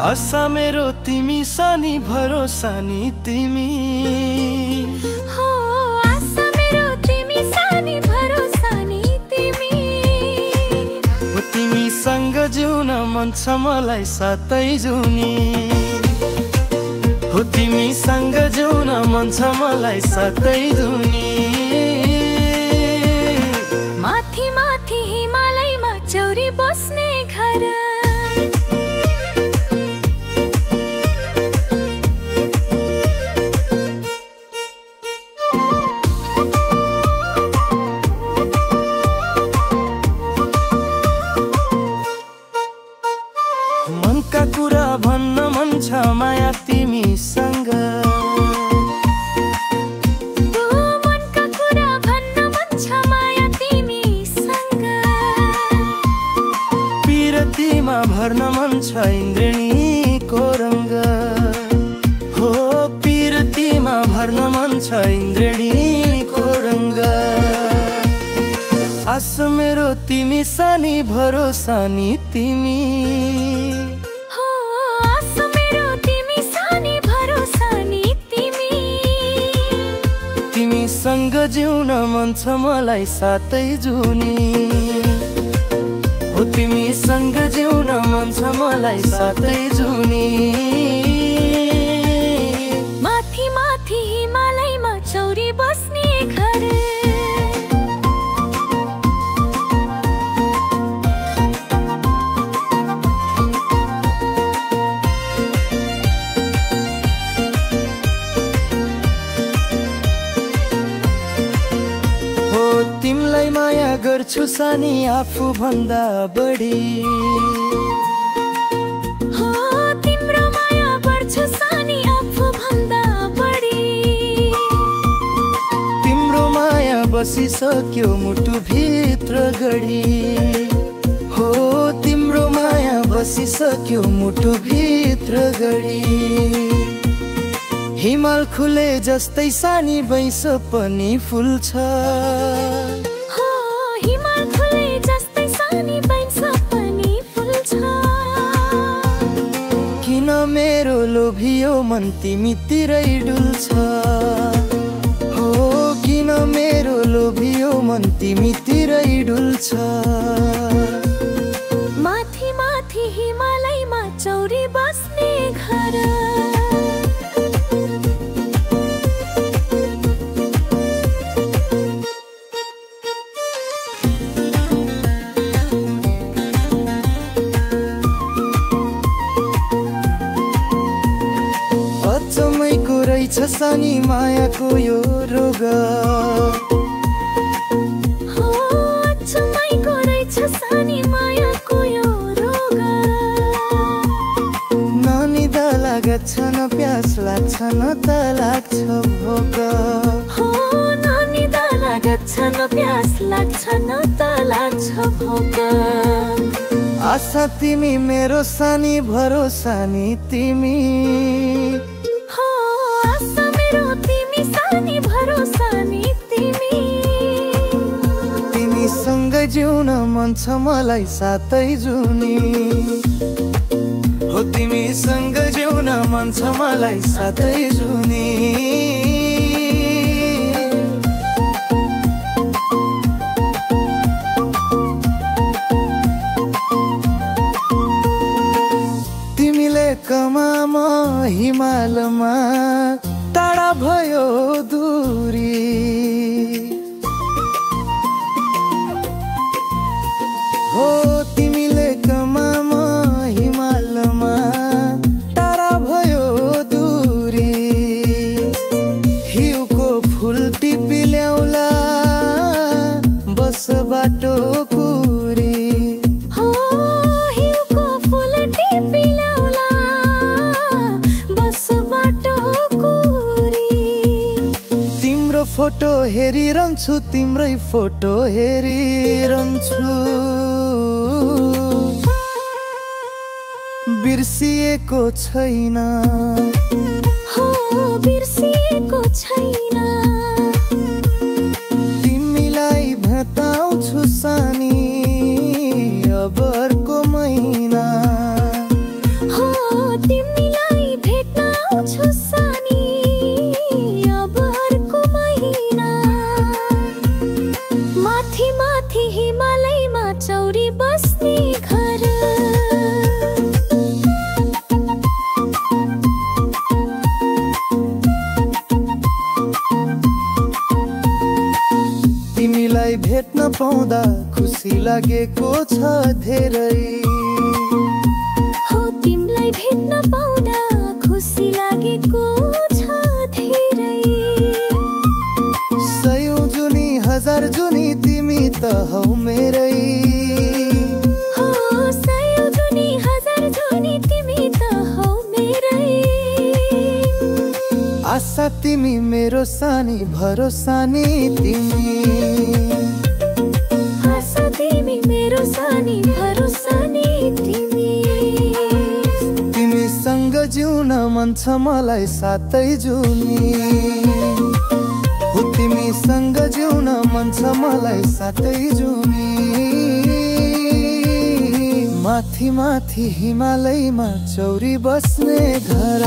आशा मेरो तिमी सानी भरोसा नि तिमी हो आशा मेरो तिमी सानी भरोसा नि तिमी हो तिमीसँग जिउन मन छ मलाई सातै जुनी हो तिमीसँग जिउन मन छ मलाई सातै जुनी माथि माथि हिमालयमा चौरी बस्ने घर मनका कुरा भन्न मन छ माया तिमीसँग मनका कुरा भन्न मन छ माया तिमीसँग पिरतीमा भर्न मन छ इन्द्रेणीको रङ्ग हो पिरतीमा भर्न मन छ इन्द्रेणीको रङ्ग आस मेरो तिमी सानी भरोसा नि तिमी हो आस मेरो तिमी सानी भरोसा नि तिमी तिमीसँग जिउन मन छ मलाई सातै जुनी हो तिमीसँग जिउन मन छ मलाई सातै जुनी माथि माथि हिमालयमा चौरी बस्ने घर तिमलाई माया गर्छु सानी आफू भन्दा बढी हो तिम्रो माया गर्छु सानी आफू भन्दा बढी तिम्रो माया बसिसक्यो मुटु भित्र गढी हो तिम्रो माया बसिसक्यो मुटु भित्र गढी हिमाल खुले जस्तै सानी बैंस पनि फुल्छ हो हिमाल खुले जस्तै सानी बैंस पनि फुल्छ किन मेरो लोभियो मन तिमीतिरै डुल्छ हो किन मेरो लोभियो मन तिमीतिरै डुल्छ माथि माथि हिमालयमा चौरी बस्ने घर अचम्मैको रहेछ सानी मायाको यो रोग हो अचम्मैको रहेछ सानी मायाको यो रोग ननिदा लाग्छ न प्यास लाग्छ न त लाग्छ भोक हो ननिदा लाग्छ न प्यास लाग्छ न त लाग्छ भोक आशा तिमी मेरो सानी भरोसा नि तिमी हो आशा मेरो तिमी सानी भरोसा नि तिमी तिमीसँग जिउन मन छ मलाई सातै जुनी हो तिमीसँग जिउन मन छ मलाई सातै जुनी कमामा हिमालमा टाढा भयो दूरी हो तिमीले कमामा हिमालमा टाढा भयो दूरी हिउँको फुल टिपी ल्याउला बस बाटो कुरी हो हिउँको फुल टिपी फोटो हेरिरहन्छु तिम्रै फोटो हेरिरहन्छु बिर्सिएको छैन हो बिर्सिएको छैन तिमीलाई भेटाउँछु सानी अब अर्को महिना हो बस्ने घर तिमीलाई भेट्न पाउँदा खुसी लागेको छ धेरै हो तिमीलाई भेट्न पाउँदा खुसी लागेको छ धेरै सयौं जुनी हजार जुनी तिमी त हौ मेरै हो सयौं जुनी हजार जुनी तिमी त हौ मेरै आशा तिमी मेरो सानी भरोसा नि तिमी आशा तिमी मेरो सानी भरोसा नि तिमी तिमीसँग जिउन मन छ मलाई सातै जुनी हो तिमीसँग जिउन मन छ मलाई सातै जुनी माथि माथि हिमालयमा चौरी बस्ने घर